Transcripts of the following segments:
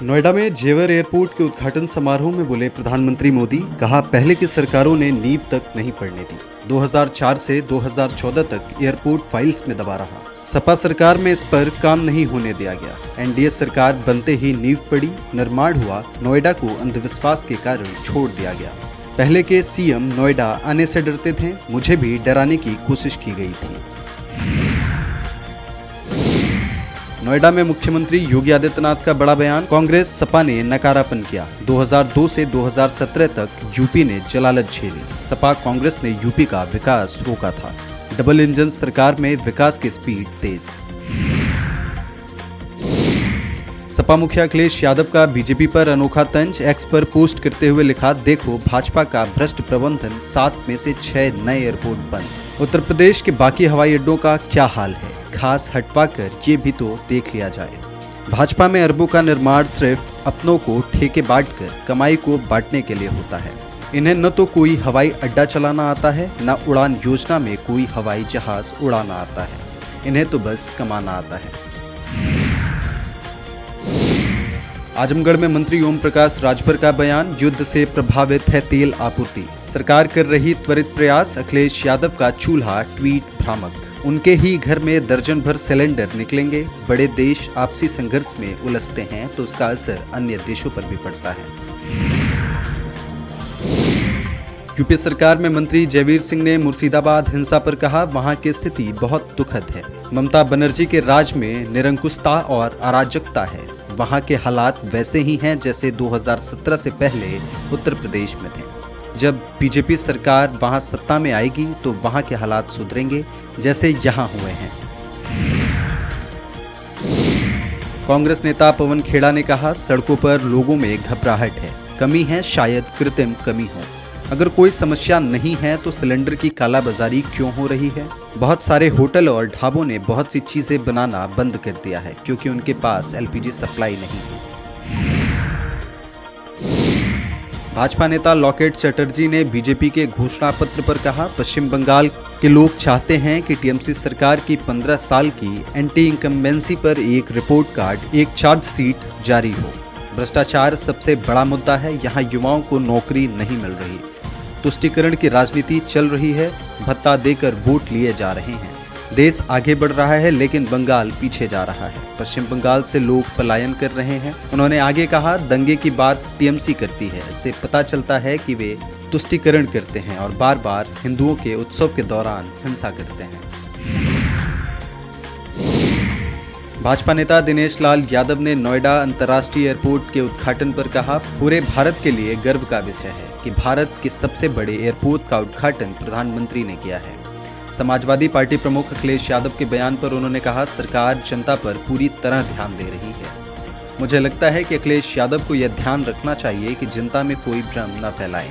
नोएडा में जेवर एयरपोर्ट के उद्घाटन समारोह में बोले प्रधानमंत्री मोदी, कहा पहले की सरकारों ने नींव तक नहीं पड़ने दी। 2004 से 2014 तक एयरपोर्ट फाइल्स में दबा रहा। सपा सरकार में इस पर काम नहीं होने दिया गया। एनडीए सरकार बनते ही नींव पड़ी, निर्माण हुआ, नोएडा को अंधविश्वास के कारण छोड़ दिया गया। पहले के सीएम नोएडा आने से डरते थे, मुझे भी डराने की कोशिश की गई थी। नोएडा में मुख्यमंत्री योगी आदित्यनाथ का बड़ा बयान, कांग्रेस सपा ने नकारापन किया। 2002 से 2017 तक यूपी ने जलालत झेली। सपा कांग्रेस ने यूपी का विकास रोका था। डबल इंजन सरकार में विकास की स्पीड तेज। सपा मुखिया अखिलेश यादव का बीजेपी पर अनोखा तंज, एक्स पर पोस्ट करते हुए लिखा, देखो भाजपा का भ्रष्ट प्रबंधन, 7 में से 6 नए एयरपोर्ट बंद। उत्तर प्रदेश के बाकी हवाई अड्डों का क्या हाल है, खास हटवाकर ये भी तो देख लिया जाए। भाजपा में अरबों का निर्माण सिर्फ अपनों को ठेके बांटकर कमाई को बांटने के लिए होता है। इन्हें न तो कोई हवाई अड्डा चलाना आता है, न उड़ान योजना में कोई हवाई जहाज उड़ाना आता है। इन्हें तो बस कमाना आता है। आजमगढ़ में मंत्री ओम प्रकाश राजभर का बयान, युद्ध से प्रभावित है तेल आपूर्ति, सरकार कर रही त्वरित प्रयास। अखिलेश यादव का चूल्हा ट्वीट भ्रामक, उनके ही घर में दर्जन भर सिलेंडर निकलेंगे। बड़े देश आपसी संघर्ष में उलझते हैं तो उसका असर अन्य देशों पर भी पड़ता है। यूपी सरकार में मंत्री जयवीर सिंह ने मुर्शिदाबाद हिंसा पर कहा, वहां की स्थिति बहुत दुखद है। ममता बनर्जी के राज में निरंकुशता और अराजकता है। वहां के हालात वैसे ही हैं जैसे 2017 से पहले उत्तर प्रदेश में थे। जब बीजेपी सरकार वहां सत्ता में आएगी तो वहां के हालात सुधरेंगे जैसे यहां हुए हैं। कांग्रेस नेता पवन खेड़ा ने कहा, सड़कों पर लोगों में घबराहट है, कमी है, शायद कृत्रिम कमी हो। अगर कोई समस्या नहीं है तो सिलेंडर की कालाबाजारी क्यों हो रही है? बहुत सारे होटल और ढाबों ने बहुत सी चीजें बनाना बंद कर दिया है क्योंकि उनके पास एलपीजी सप्लाई नहीं है। भाजपा नेता लॉकेट चटर्जी ने बीजेपी के घोषणा पत्र पर कहा, पश्चिम बंगाल के लोग चाहते हैं कि टीएमसी सरकार की 15 साल की एंटी इनकम्बेंसी पर एक रिपोर्ट कार्ड, एक चार्जशीट जारी हो। भ्रष्टाचार सबसे बड़ा मुद्दा है, यहाँ युवाओं को नौकरी नहीं मिल रही। तुष्टीकरण की राजनीति चल रही है, भत्ता देकर वोट लिए जा रहे हैं। देश आगे बढ़ रहा है लेकिन बंगाल पीछे जा रहा है। पश्चिम बंगाल से लोग पलायन कर रहे हैं। उन्होंने आगे कहा, दंगे की बात टीएमसी करती है, इससे पता चलता है कि वे तुष्टीकरण करते हैं और बार बार हिंदुओं के उत्सव के दौरान हिंसा करते हैं। भाजपा नेता दिनेश लाल यादव ने नोएडा अंतर्राष्ट्रीय एयरपोर्ट के उद्घाटन पर कहा, पूरे भारत के लिए गर्व का विषय है कि भारत के सबसे बड़े एयरपोर्ट का उद्घाटन प्रधानमंत्री ने किया है। समाजवादी पार्टी प्रमुख अखिलेश यादव के बयान पर उन्होंने कहा, सरकार जनता पर पूरी तरह ध्यान दे रही है। मुझे लगता है कि अखिलेश यादव को यह ध्यान रखना चाहिए कि जनता में कोई भ्रम न फैलाएं।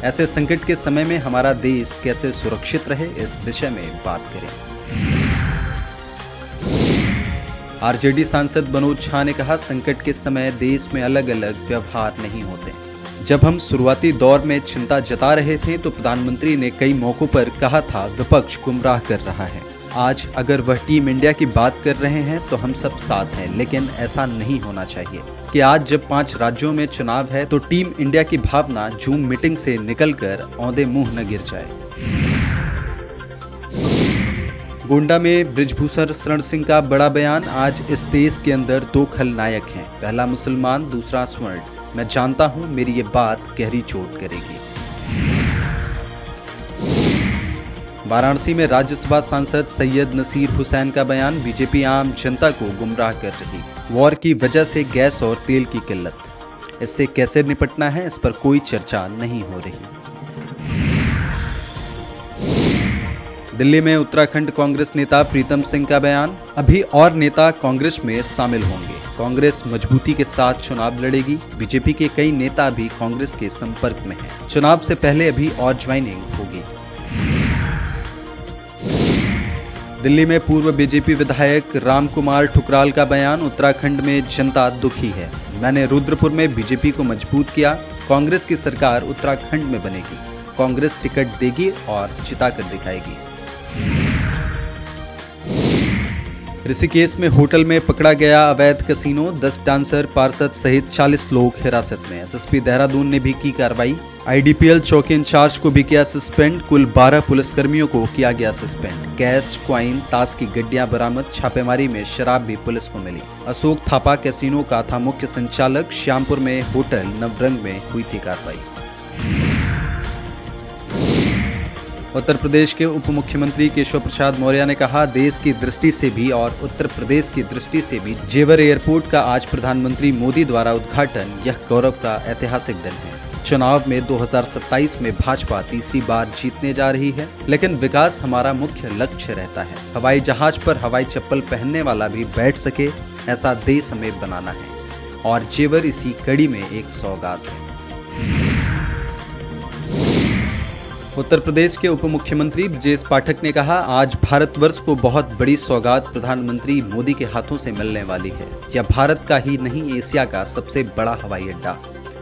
ऐसे संकट के समय में हमारा देश कैसे सुरक्षित रहे, इस विषय में बात करें। आरजेडी सांसद मनोज झा ने कहा, संकट के समय देश में अलग अलग व्यवहार नहीं होते। जब हम शुरुआती दौर में चिंता जता रहे थे तो प्रधानमंत्री ने कई मौकों पर कहा था, विपक्ष गुमराह कर रहा है। आज अगर वह टीम इंडिया की बात कर रहे हैं तो हम सब साथ हैं, लेकिन ऐसा नहीं होना चाहिए कि आज जब 5 राज्यों में चुनाव है तो टीम इंडिया की भावना जूम मीटिंग से निकलकर औंधे मुंह न गिर जाए। गोंडा में बृजभूषण शरण सिंह का बड़ा बयान, आज इस देश के अंदर 2 खलनायक हैं, पहला मुसलमान, दूसरा स्वर्ण। मैं जानता हूं मेरी ये बात गहरी चोट करेगी। वाराणसी में राज्यसभा सांसद सैयद नसीर हुसैन का बयान, बीजेपी आम जनता को गुमराह कर रही, वॉर की वजह से गैस और तेल की किल्लत, इससे कैसे निपटना है इस पर कोई चर्चा नहीं हो रही। दिल्ली में उत्तराखंड कांग्रेस नेता प्रीतम सिंह का बयान, अभी और नेता कांग्रेस में शामिल होंगे, कांग्रेस मजबूती के साथ चुनाव लड़ेगी। बीजेपी के कई नेता भी कांग्रेस के संपर्क में हैं, चुनाव से पहले अभी और ज्वाइनिंग होगी। दिल्ली में पूर्व बीजेपी विधायक राम कुमार ठुकराल का बयान, उत्तराखंड में जनता दुखी है, मैंने रुद्रपुर में बीजेपी को मजबूत किया, कांग्रेस की सरकार उत्तराखंड में बनेगी, कांग्रेस टिकट देगी और जिताकर दिखाएगी। ऋषिकेश में होटल में पकड़ा गया अवैध कैसीनो, 10 डांसर, पार्षद सहित 40 लोग हिरासत में। एसएसपी देहरादून ने भी की कार्रवाई। आईडीपीएल चौकी इंचार्ज को भी किया सस्पेंड। कुल 12 पुलिसकर्मियों को किया गया सस्पेंड। कैश, क्वाइन, ताश की गड्डियां बरामद। छापेमारी में शराब भी पुलिस को मिली। अशोक थापा कैसीनो का था मुख्य संचालक। श्यामपुर में होटल नवरंग में हुई थी कार्रवाई। उत्तर प्रदेश के उप मुख्यमंत्री केशव प्रसाद मौर्य ने कहा, देश की दृष्टि से भी और उत्तर प्रदेश की दृष्टि से भी जेवर एयरपोर्ट का आज प्रधानमंत्री मोदी द्वारा उद्घाटन यह गौरव का ऐतिहासिक दिन है। चुनाव में 2027 में भाजपा तीसरी बार जीतने जा रही है, लेकिन विकास हमारा मुख्य लक्ष्य रहता है। हवाई जहाज पर हवाई चप्पल पहनने वाला भी बैठ सके, ऐसा देश हमें बनाना है और जेवर इसी कड़ी में एक सौगात है। उत्तर प्रदेश के उप मुख्यमंत्री ब्रजेश पाठक ने कहा, आज भारतवर्ष को बहुत बड़ी सौगात प्रधानमंत्री मोदी के हाथों से मिलने वाली है। यह भारत का ही नहीं, एशिया का सबसे बड़ा हवाई अड्डा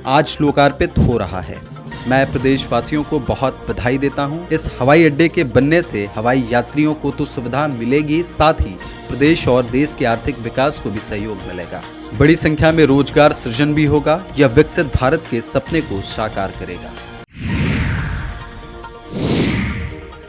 आज लोकार्पित हो रहा है। मैं प्रदेशवासियों को बहुत बधाई देता हूं। इस हवाई अड्डे के बनने से हवाई यात्रियों को तो सुविधा मिलेगी, साथ ही प्रदेश और देश के आर्थिक विकास को भी सहयोग मिलेगा। बड़ी संख्या में रोजगार सृजन भी होगा। यह विकसित भारत के सपने को साकार करेगा।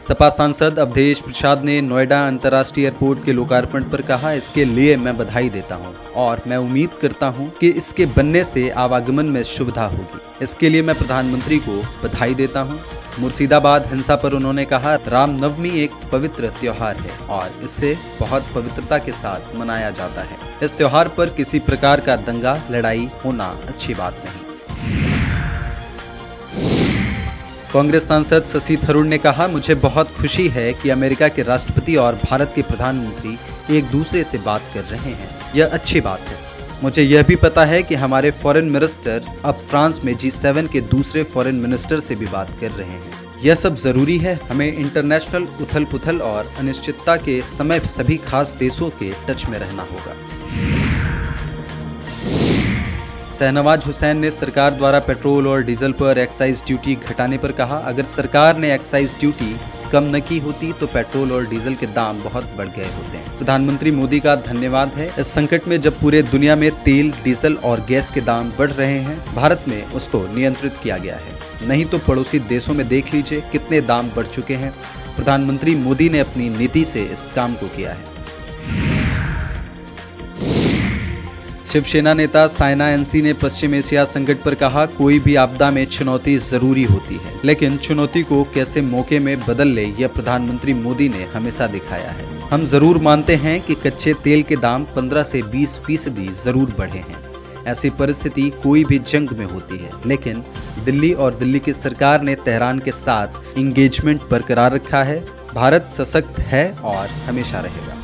सपा सांसद अवधेश प्रसाद ने नोएडा अंतर्राष्ट्रीय एयरपोर्ट के लोकार्पण पर कहा, इसके लिए मैं बधाई देता हूं और मैं उम्मीद करता हूं कि इसके बनने से आवागमन में सुविधा होगी। इसके लिए मैं प्रधानमंत्री को बधाई देता हूं। मुर्शिदाबाद हिंसा पर उन्होंने कहा, रामनवमी एक पवित्र त्योहार है और इसे बहुत पवित्रता के साथ मनाया जाता है। इस त्योहार पर किसी प्रकार का दंगा, लड़ाई होना अच्छी बात नहीं। कांग्रेस सांसद शशि थरूर ने कहा, मुझे बहुत खुशी है कि अमेरिका के राष्ट्रपति और भारत के प्रधानमंत्री एक दूसरे से बात कर रहे हैं। यह अच्छी बात है। मुझे यह भी पता है कि हमारे फॉरेन मिनिस्टर अब फ्रांस में G7 के दूसरे फॉरेन मिनिस्टर से भी बात कर रहे हैं। यह सब जरूरी है। हमें इंटरनेशनल उथल पुथल और अनिश्चितता के समय सभी खास देशों के टच में रहना होगा। शहनवाज हुसैन ने सरकार द्वारा पेट्रोल और डीजल पर एक्साइज ड्यूटी घटाने पर कहा, अगर सरकार ने एक्साइज ड्यूटी कम न की होती तो पेट्रोल और डीजल के दाम बहुत बढ़ गए होते हैं। प्रधानमंत्री मोदी का धन्यवाद है। इस संकट में जब पूरे दुनिया में तेल, डीजल और गैस के दाम बढ़ रहे हैं, भारत में उसको नियंत्रित किया गया है। नहीं तो पड़ोसी देशों में देख लीजिए कितने दाम बढ़ चुके हैं। प्रधानमंत्री मोदी ने अपनी नीति से इस काम को किया है। शिवसेना नेता सायना एनसी ने पश्चिम एशिया संकट पर कहा, कोई भी आपदा में चुनौती जरूरी होती है, लेकिन चुनौती को कैसे मौके में बदल ले यह प्रधानमंत्री मोदी ने हमेशा दिखाया है। हम जरूर मानते हैं कि कच्चे तेल के दाम 15 से 20% जरूर बढ़े हैं। ऐसी परिस्थिति कोई भी जंग में होती है, लेकिन दिल्ली और दिल्ली की सरकार ने तेहरान के साथ इंगेजमेंट बरकरार रखा है। भारत सशक्त है और हमेशा रहेगा।